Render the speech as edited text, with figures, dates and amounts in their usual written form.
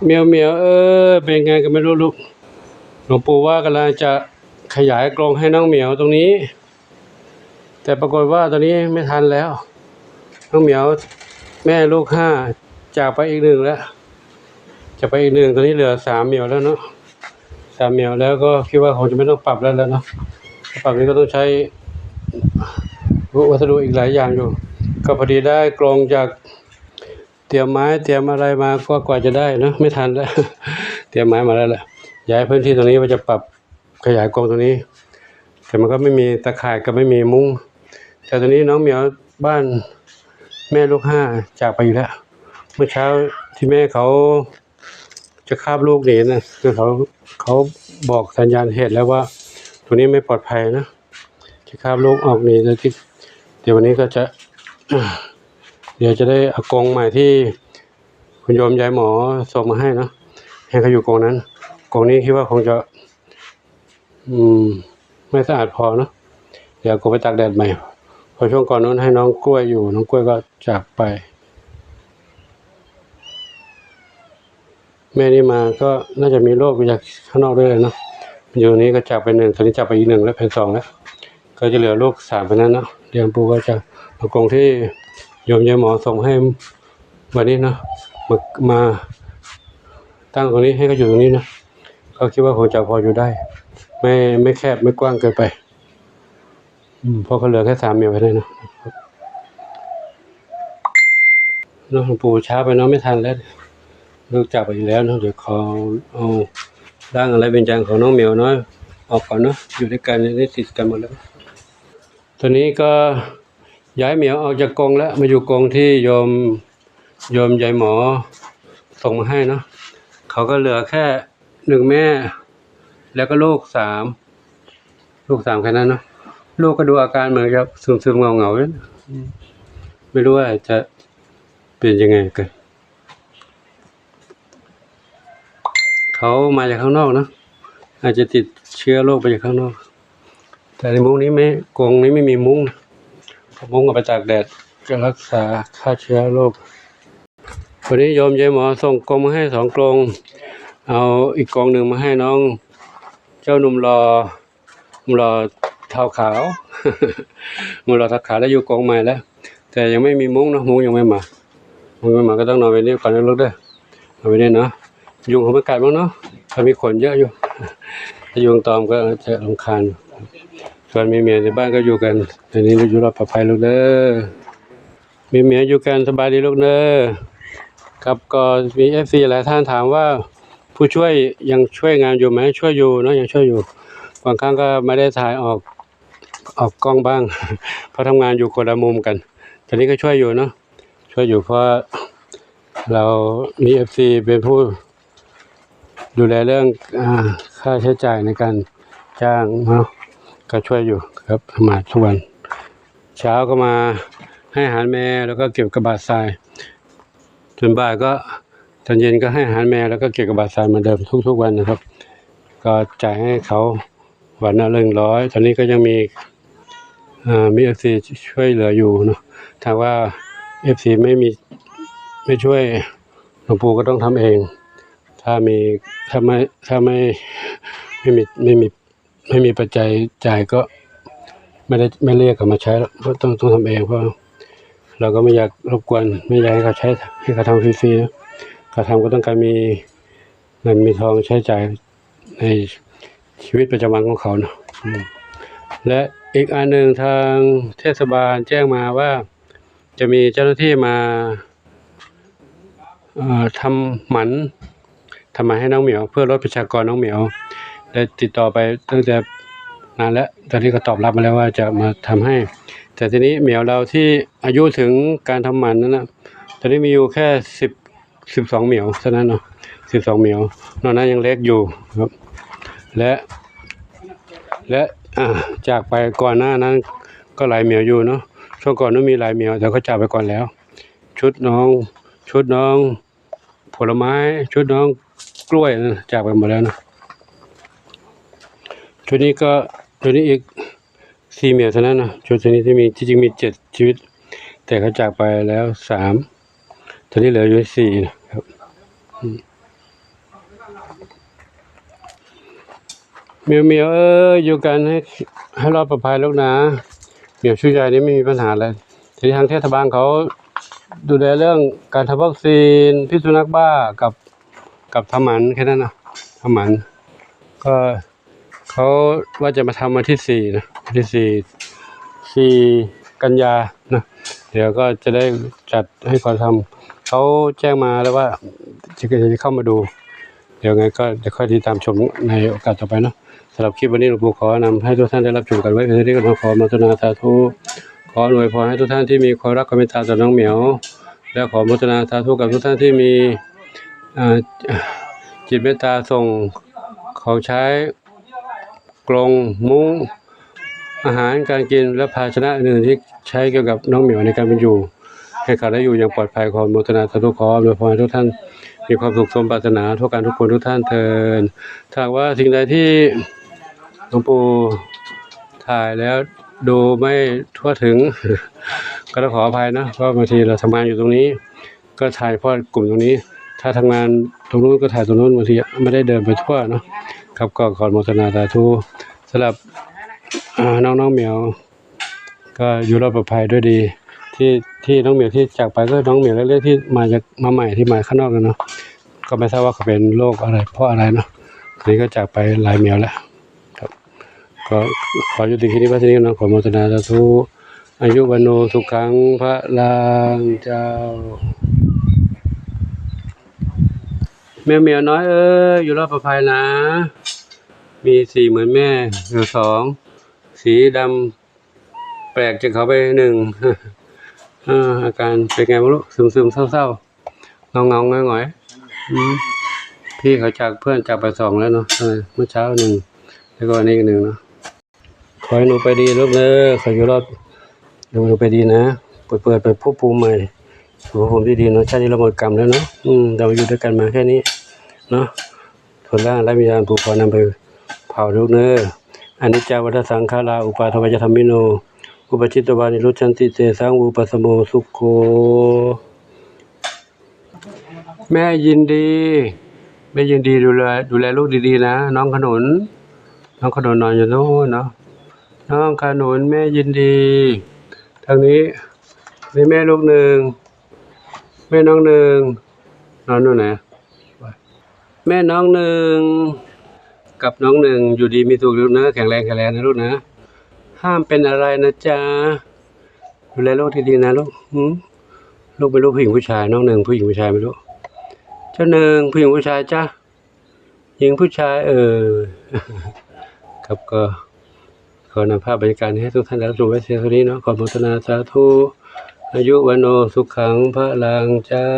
เหมียวเหมียวเป็นไงกันไม่รู้ลูกหลวงปู่ว่ากำลังจะขยายกรงให้น้องเหมียวตรงนี้ แต่ปรากฏว่าตอนนี้ไม่ทันแล้วน้องเหมียวแม่ลูก5จากไปอีก1แล้วจะไปอีก1ตอนนี้เหลือ3เหมียวแล้วเนาะ3เหมียวแล้วก็คิดว่าคงจะไม่ต้องปรับแล้วเนาะปรับนี้ก็ต้องใช้วัสดุอีกหลายอย่างอยู่ก็พอดีได้กรงจากเตรียมไม้เตรียมอะไรมาก็กว่าจะได้เนาะไม่ทันแล้ว เตรียมไม้มาแล้วแหละย้ายพื้นที่ตรงนี้ว่าจะปรับขยายกรงตรงนี้แต่มันก็ไม่มีตะข่ายก็ไม่มีมุ้งแต่ตอนนี้น้องเหมียวบ้านแม่ลูก5จากไปอยู่แล้วเมื่อเช้าที่แม่เขาจะคาบลูกหนีนะคือเขาบอกสัญญาณเหตุแล้วว่าตรงนี้ไม่ปลอดภัยนะจะคาบลูกออกหนีแล้วที่เดี๋ยววันนี้ก็จะเดี๋ยวจะได้เอากรงใหม่ที่คุณโยมยายหมอส่งมาให้นะให้เขาอยู่กรงนั้นกรงนี้คิดว่าคงจะไม่สะอาดพอเนาะเดี๋ยวกูไปตากแดดใหม่พอช่วงก่อนนั้นให้น้องกล้วยอยู่น้องกล้วยก็จากไปแม่นี่มาก็น่าจะมีโรคมาจากข้างนอกด้วยเนาะอยู่นี้ก็จากไป1ตอนนี้จากไปอีก1แล้วเป็น2แล้วก็จะเหลือลูก3ไปนั้นเนาะเดี๋ยวปู่ก็จะเอากรงที่โยมยายหมอส่งให้วันนี้เนาะมาตั้งตรงนี้ให้เขาอยู่ตรงนี้นะก็คิดว่าคงจะพออยู่ได้ไม่แคบไม่กว้างเกินไปเพราะเขาเหลือแค่3เหมียวไปได้เนาะหลวงปู่ช้าไปเนาะไม่ทันแล้วลูกจากไปแล้วเนาะเดี๋ยวขอเอาร่างอะไรเป็นจังของน้องเหมียวน้อยออกก่อนเนาะอยู่ด้วยกันได้ติดกันหมดแล้วตอนนี้ก็ย้ายเหมียวออกจากกรงแล้วมาอยู่กรงที่โยมยายหมอส่งมาให้เนาะเขาก็เหลือแค่1แม่แล้วก็ลูก3แค่นั้นเนาะลูกก็ดูอาการเหมือนกับซึมๆเงาๆนั่นไม่รู้ว่าจะเป็นยังไงกันเขามาจากข้างนอกเนาะอาจจะติดเชื้อโรคไปจากข้างนอกแต่ในมุ้งนี้กรงนี้ไม่มีมุ้งมุ้งเอาไปตากแดดก็รักษาฆ่าเชื้อโรควันนี้โยมยายหมอส่งกรงมาให้2กรงเอาอีกกรงหนึ่งมาให้น้องเจ้าหนุ่มรอเท้าขาว หนุ่มรอเท้าขาวแล้วอยู่กรงใหม่แล้วแต่ยังไม่มีมุ้งเนาะมุ้งยังไม่มาก็ต้องนอนไปนี่ก่อนนะลูกเด้อนอนไปนี่เนาะยุงเขาไม่กัดมั้งเนาะถ้ามีขนเยอะอยู่ถ้ายุงตอมก็จะรำคาญส่วนมีเมียในบ้านก็อยู่กันตอนนี้เราอยู่รอดปลอดภัยลูกเด้อมีเมียอยู่กันสบายดีลูกเด้อครับก็มี FC หลายท่านถามว่าผู้ช่วยยังช่วยงานอยู่ไหมช่วยอยู่เนาะยังช่วยอยู่บางครั้งก็ไม่ได้ถ่ายออกกล้องบ้าง เพราะทำงานอยู่คนละมุมกันตอนนี้ก็ช่วยอยู่เนาะช่วยอยู่เพราะเรามี FC เป็นผู้ดูแลเรื่องค่าใช้จ่ายในการจ้างเนาะก็ช่วยอยู่ครับมาทุกวันเช้าก็มาให้อาหารแมวแล้วก็เก็บกระบะทรายจนบ่ายก็ตอนเย็นก็ให้อาหารแมวแล้วก็เก็บกระบะทรายเหมือนเดิมทุกวันนะครับก็จ่ายให้เขาวันละ100ตอนนี้ก็ยังมีFC ช่วยเหลืออยู่เนาะถ้าว่า FC ไม่ช่วยหลวงปู่ก็ต้องทำเองถ้าไม่มีปัจจัยจ่ายก็ไม่เรียกเขามาใช้แล้วเพราะต้องทำเองเพราะเราก็ไม่อยากรบกวนไม่อยากให้เขาใช้ให้เขาทำฟรีๆนะเขาทำก็ต้องการมีเงินมีทองใช้จ่ายในชีวิตประจำวันของเขาเนาะและอีกอันหนึ่งทางเทศบาลแจ้งมาว่าจะมีเจ้าหน้าที่มาทำหมันให้น้องเหมียวเพื่อลดประชากรน้องเหมียวได้ติดต่อไปตั้งแต่นานแล้วตอนนี้ก็ตอบรับมาแล้วว่าจะมาทำให้แต่ทีนี้เหมียวเราที่อายุถึงการทำหมันนั้นนะตอนนี้มีอยู่แค่12เหมียวเท่านั้นเนาะ12เหมียวนอกนั้นยังเล็กอยู่ครับและจากไปก่อนหน้านั้นก็หลายเหมียวอยู่เนาะช่วงก่อนนั้นมีหลายเหมียวแต่เขาจากไปก่อนแล้วชุดน้องผลไม้ชุดน้องกล้วยนะจากไปหมดแล้วนะชุดนี้อีก4เหมียวเท่านั้นนะชุดนี้ที่จริงมี7ชีวิตแต่เขาจากไปแล้ว3ตอนนี้เหลืออยู่4นะครับ เหมียวเหมียวอยู่กันให้รอดปลอดภัยลูกนะเหมียวชุดใหญ่นี้ไม่มีปัญหาเลยที่ทางเทศบาลเขาดูแลเรื่องการทำวัคซีนพิษสุนัขบ้ากับทำหมันแค่นั้นนะทำหมันก็เขาว่าจะมาทำวันที่4นะที่4กันยานะเดี๋ยวก็จะได้จัดให้เขาทำเขาแจ้งมาแล้วว่าจะเข้ามาดูเดี๋ยวไงก็จะค่อยติดตามชมในโอกาสต่อไปเนาะสำหรับคลิปวันนี้หลวงปู่ขอนำให้ทุกท่านได้รับชมกันไว้เพียงเท่านี้ก็ขออนุโมทนาสาธุขออวยพรให้ทุกท่านที่มีความรักความเมตตาต่อน้องเหมียวและขออนุโมทนาสาธุกับทุกท่านที่มีจิตเมตตาส่งของใช้กรงมุ้งอาหารการกินและภาชนะอื่นที่ใช้เกี่ยวกับน้องเหมียวในการเป็นอยู่ให้เขาได้อยู่อย่างปลอดภัยขออนุโมทนาสาธุขออวยพรให้ทุกท่านมีความสุขสมปรารถนาทุกการทุกคนทุกท่านเทินถ้าว่าสิ่งใดที่หลวงปู่ถ่ายแล้วดูไม่ทั่วถึงก็ต้องขออภัยนะเพราะบางทีเราทำงานอยู่ตรงนี้ก็ถ่ายเพราะกลุ่มตรงนี้ถ้าทำงานตรงนู้นก็ถ่ายตรงนู้นบางทีไม่ได้เดินไปทั่วเนาะครับก็ขออนุโมทนาสาธุสำหรับน้องเหมียวก็อยู่รอดปลอดภัยด้วยดีที่น้องเหมียวที่จากไปก็น้องเหมียวเล็กๆที่มาใหม่ที่มาข้างนอกกันเนาะก็ไม่ทราบว่าเขาเป็นโรคอะไรเพราะอะไรเนาะทีนี้ก็จากไปหลายเหมียวแล้วครับก็ขอยุติที่นี้ว่าที่นี้นะขออนุโมทนาสาธุอายุวันโนสุขังพระลางเจ้าแมวเหมียวน้อยอยู่รอดปลอดภัยนะมีสีเหมือนแม่เหลือ2สีดำแปลกจากเขาไป1อาการเป็นไงไม่รู้ซึมเศร้าๆเงาหงอยพี่เขาจากเพื่อนจากไป2แล้วเนาะเมื่อเช้า1แล้วก็อันนี้อีก1เนาะขอให้หนูไปดีลูกขออยู่รอดหนูไปดีนะเปิดไปพบภูมิใหม่สู่ภูมิที่ดีเนาะชาตินี้เราหมดกรรมแล้วเนาะเราอยู่ด้วยกันมาแค่นี้เนาะส่วนร่างและวิญญาณปู่ขอนำไปเผาลูกอนิจจาวัฏสังขาราอุปาทวยธรรมิโนอุปจิตตวานิรุชันติเตสังอุปสมโมสุโขแม่ยินดีดูแลลูกดีๆนะน้องขนุนนอนอยู่โน่นเนาะน้องขนุนแม่ยินดีทางนี้นี่แม่ลูก1แม่น้อง1นอนนู่นไหนแม่น้อง1กับน้อง1อยู่ดีมีสุขลูกนะแข็งแรงนะลูกนะห้ามเป็นอะไรนะจ๊ะดูแลลูกดีๆนะลูกลูกเป็นลูกผู้หญิงผู้ชายน้อง1ผู้หญิงผู้ชายไม่รู้เจ้า1ผู้หญิงผู้ชายจ้ะหญิงผู้ชายครับก็ขอนำภาพบรรยากาศให้ทุกท่านได้รับชมไว้เพียงเท่านี้เนาะขออนุโมทนาสาธุอายุวันโนสุขังพระลังเจ้า